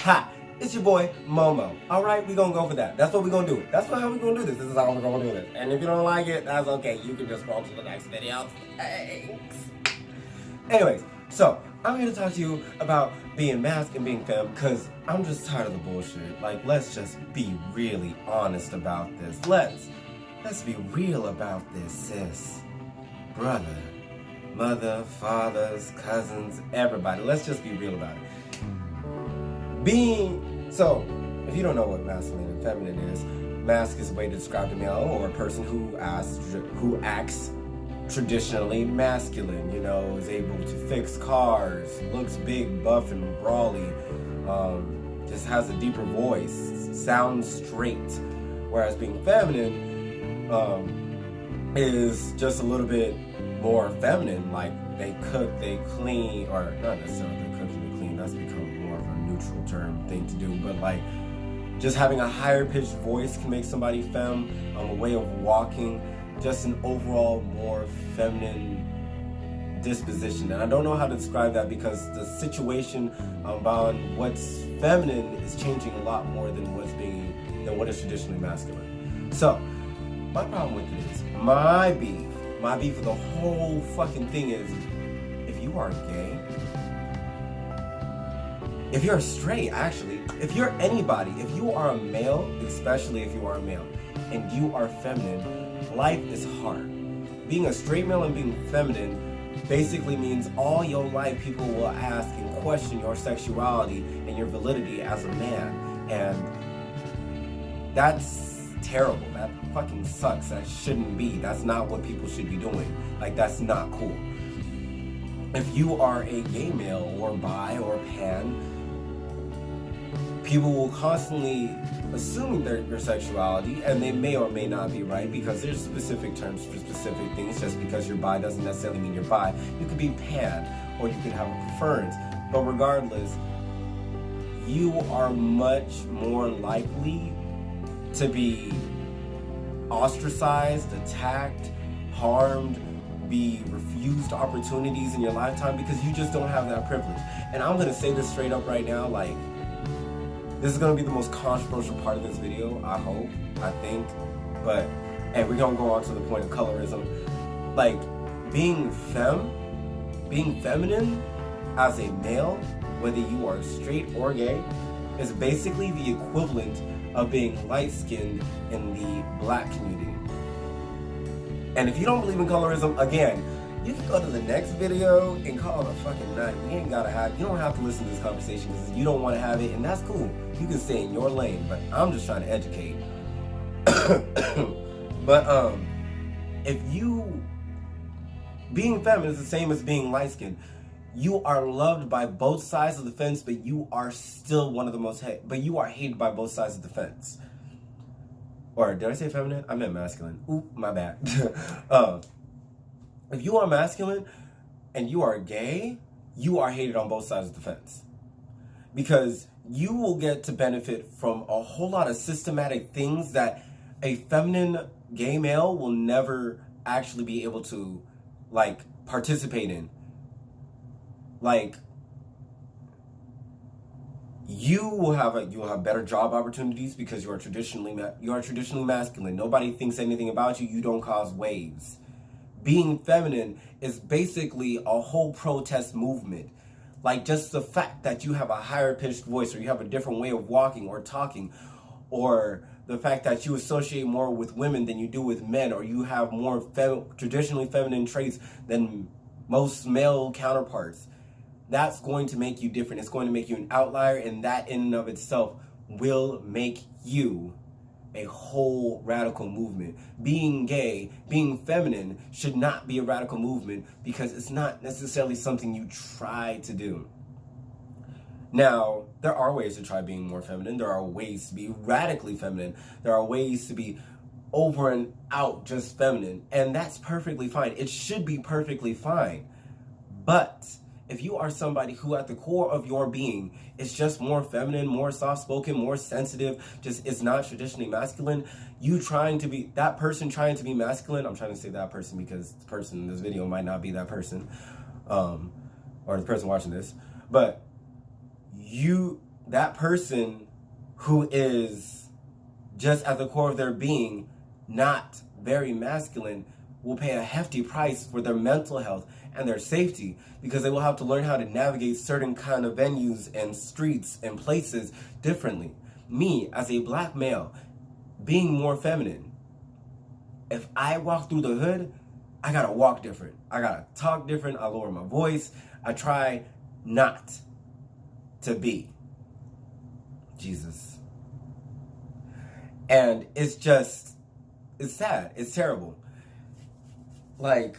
Ha! It's your boy, Momo. Alright, we gonna go for that. That's what we gonna do. That's how we gonna do this. This is how we're gonna do this. And if you don't like it, that's okay. You can just scroll to the next video. Thanks. Anyways, so I'm here to talk to you about being Masc and being femme, because I'm just tired of the bullshit. Like, let's just be really honest about this. Let's be real about this, sis. Brother, mother, fathers, cousins, everybody. Let's just be real about it. So, if you don't know what masculine and feminine is, masc is a way to describe a male or a person who acts traditionally masculine, you know, is able to fix cars, looks big, buff, and brawly, just has a deeper voice, sounds straight. Whereas being feminine is just a little bit more feminine, like they cook, they clean, or not necessarily they cook and they clean, that's become more of a neutral term thing to do, but like just having a higher pitched voice can make somebody femme, a way of walking, just an overall more feminine disposition. And I don't know how to describe that because the situation about what's feminine is changing a lot more than what is traditionally masculine. So my problem with it is my beef with the whole fucking thing is, if you are gay, if you're straight, actually, if you're anybody, if you are a male, especially if you are a male, and you are feminine, life is hard. Being a straight male and being feminine basically means all your life people will ask and question your sexuality and your validity as a man. And that's terrible. That fucking sucks. That shouldn't be. That's not what people should be doing. Like, that's not cool. If you are a gay male or bi or pan, people will constantly assume your sexuality, and they may or may not be right because there's specific terms for specific things. Just because you're bi doesn't necessarily mean you're bi. You could be pan, or you could have a preference. But regardless, you are much more likely to be ostracized, attacked, harmed, be refused opportunities in your lifetime because you just don't have that privilege. And I'm gonna say this straight up right now, like, this is gonna be the most controversial part of this video, I think, but, and we're gonna go on to the point of colorism. Like, being feminine as a male, whether you are straight or gay, is basically the equivalent of being light-skinned in the black community. And if you don't believe in colorism, again, you can go to the next video and call it a fucking night. You don't have to listen to this conversation because you don't want to have it, and that's cool. You can stay in your lane, but I'm just trying to educate. But being feminine is the same as being light-skinned. You are loved by both sides of the fence, but you are still one of the most but you are hated by both sides of the fence. Or did I say feminine? I meant masculine. Oop, my bad. If you are masculine and you are gay, you are hated on both sides of the fence. Because you will get to benefit from a whole lot of systematic things that a feminine gay male will never actually be able to, like, participate in. Like, you will have better job opportunities because you are traditionally masculine. Nobody thinks anything about you. You don't cause waves. Being feminine is basically a whole protest movement. Like, just the fact that you have a higher pitched voice, or you have a different way of walking or talking, or the fact that you associate more with women than you do with men, or you have more traditionally feminine traits than most male counterparts. That's going to make you different. It's going to make you an outlier, and that in and of itself will make you a whole radical movement. Being gay, being feminine should not be a radical movement because it's not necessarily something you try to do. Now, there are ways to try being more feminine. There are ways to be radically feminine. There are ways to be over and out just feminine, and that's perfectly fine. It should be perfectly fine. But if you are somebody who at the core of your being is just more feminine, more soft-spoken, more sensitive, just is not traditionally masculine, that person trying to be masculine, I'm trying to say that person because the person in this video might not be that person, or the person watching this, but that person who is just at the core of their being not very masculine will pay a hefty price for their mental health and their safety, because they will have to learn how to navigate certain kind of venues and streets and places differently. Me, as a black male, being more feminine, if I walk through the hood, I gotta walk different. I gotta talk different. I lower my voice. I try not to be Jesus. And it's sad. It's terrible. Like,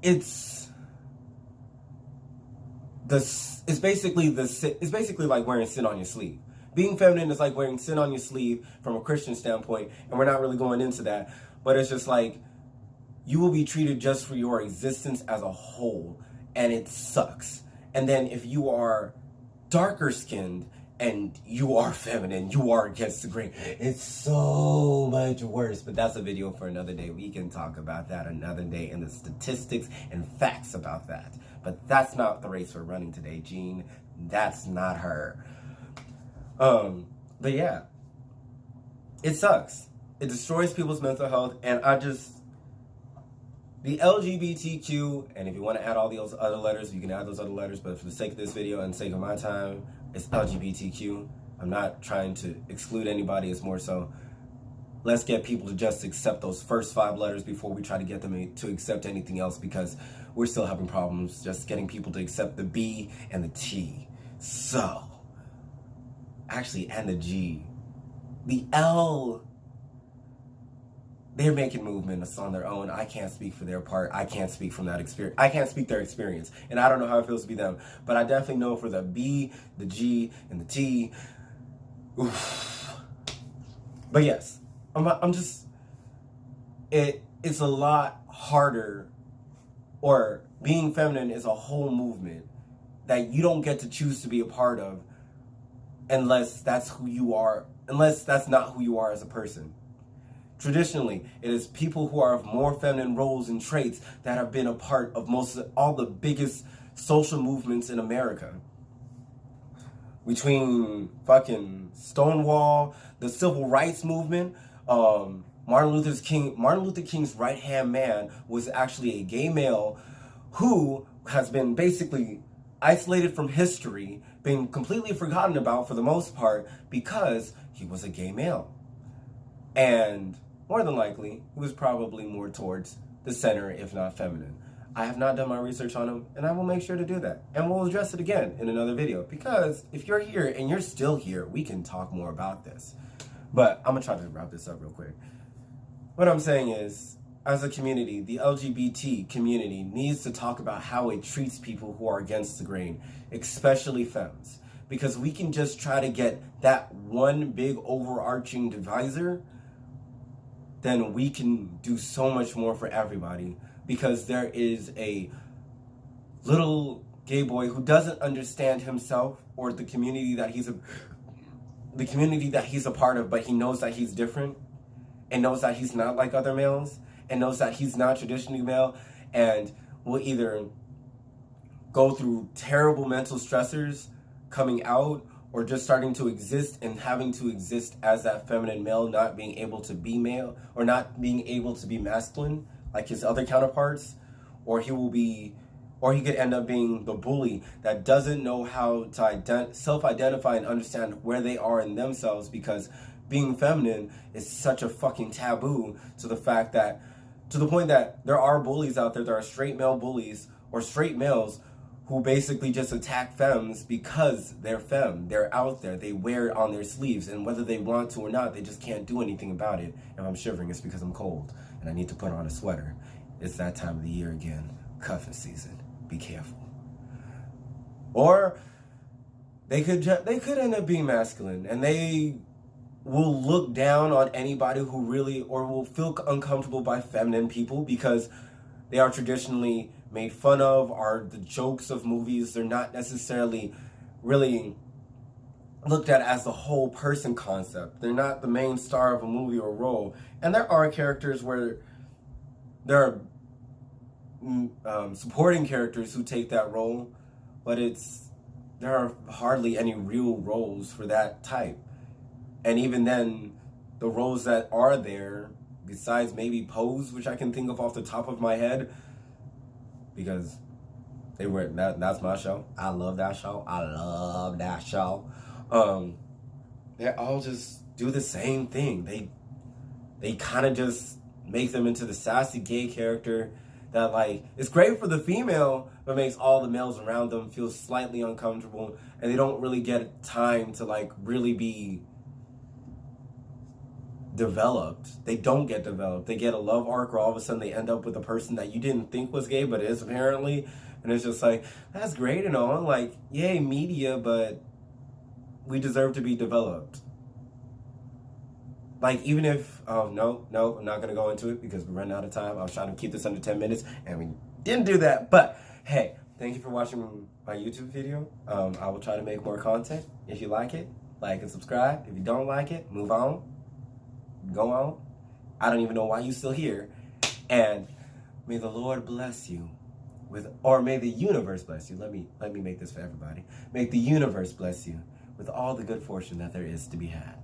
it's basically like wearing sin on your sleeve. Being feminine is like wearing sin on your sleeve from a Christian standpoint, and we're not really going into that, but it's just like you will be treated just for your existence as a whole, and it sucks. And then if you are darker skinned and you are feminine, you are against the grain, it's so much worse. But that's a video for another day. We can talk about that another day and the statistics and facts about that. But that's not the race we're running today, Jean. That's not her. But yeah, it sucks. It destroys people's mental health, and the LGBTQ, and if you want to add all those other letters, you can add those other letters, but for the sake of this video and the sake of my time, it's LGBTQ. I'm not trying to exclude anybody, it's more so, let's get people to just accept those first 5 letters before we try to get them to accept anything else, because we're still having problems just getting people to accept the B and the T. So, actually, and the G. The L, they're making movements on their own. I can't speak for their part. I can't speak from that experience. I can't speak their experience. And I don't know how it feels to be them. But I definitely know for the B, the G, and the T. Oof. But yes, it's a lot harder, or being feminine is a whole movement that you don't get to choose to be a part of unless that's who you are, unless that's not who you are as a person. Traditionally, it is people who are of more feminine roles and traits that have been a part of all the biggest social movements in America. Between fucking Stonewall, the Civil Rights Movement, Martin Luther King's right-hand man was actually a gay male who has been basically isolated from history, being completely forgotten about for the most part because he was a gay male. And more than likely, he was probably more towards the center, if not feminine. I have not done my research on him, and I will make sure to do that. And we'll address it again in another video, because if you're here and you're still here, we can talk more about this. But I'm gonna try to wrap this up real quick. What I'm saying is, as a community, the LGBT community needs to talk about how it treats people who are against the grain, especially femmes. Because we can just try to get that one big overarching divisor, then we can do so much more for everybody. Because there is a little gay boy who doesn't understand himself or the community that he's a part of, but he knows that he's different and knows that he's not like other males and knows that he's not traditionally male, and will either go through terrible mental stressors coming out, or just starting to exist and having to exist as that feminine male, not being able to be male or not being able to be masculine like his other counterparts, or he could end up being the bully that doesn't know how to self-identify and understand where they are in themselves, because being feminine is such a fucking taboo to the point that there are bullies out there are straight male bullies or straight males who basically just attack femmes because they're femme. They're out there. They wear it on their sleeves, and whether they want to or not, they just can't do anything about it. If I'm shivering, it's because I'm cold and I need to put on a sweater. It's that time of the year again, cuffing season. Be careful. Or they could end up being masculine, and they will look down on anybody who really, or will feel uncomfortable by feminine people because they are traditionally made fun of, are the jokes of movies. They're not necessarily really looked at as the whole person concept. They're not the main star of a movie or role. And there are characters where there are supporting characters who take that role, but there are hardly any real roles for that type. And even then, the roles that are there, besides maybe Pose, which I can think of off the top of my head, because that's my show. I love that show. They all just do the same thing. They kind of just make them into the sassy gay character that, like, it's great for the female, but makes all the males around them feel slightly uncomfortable, and they don't really get time to, like, really be developed. They don't get developed. They get a love arc where all of a sudden they end up with a person that you didn't think was gay, but is apparently, and it's just like, that's great and all, like, yay, media, but we deserve to be developed. Like, even if, no, I'm not going to go into it because we're running out of time. I was trying to keep this under 10 minutes, and we didn't do that. But, hey, thank you for watching my YouTube video. I will try to make more content. If you like it, like and subscribe. If you don't like it, move on. Go on. I don't even know why you're still here. And may the Lord bless you with, or may the universe bless you. Let me make this for everybody. May the universe bless you with all the good fortune that there is to be had.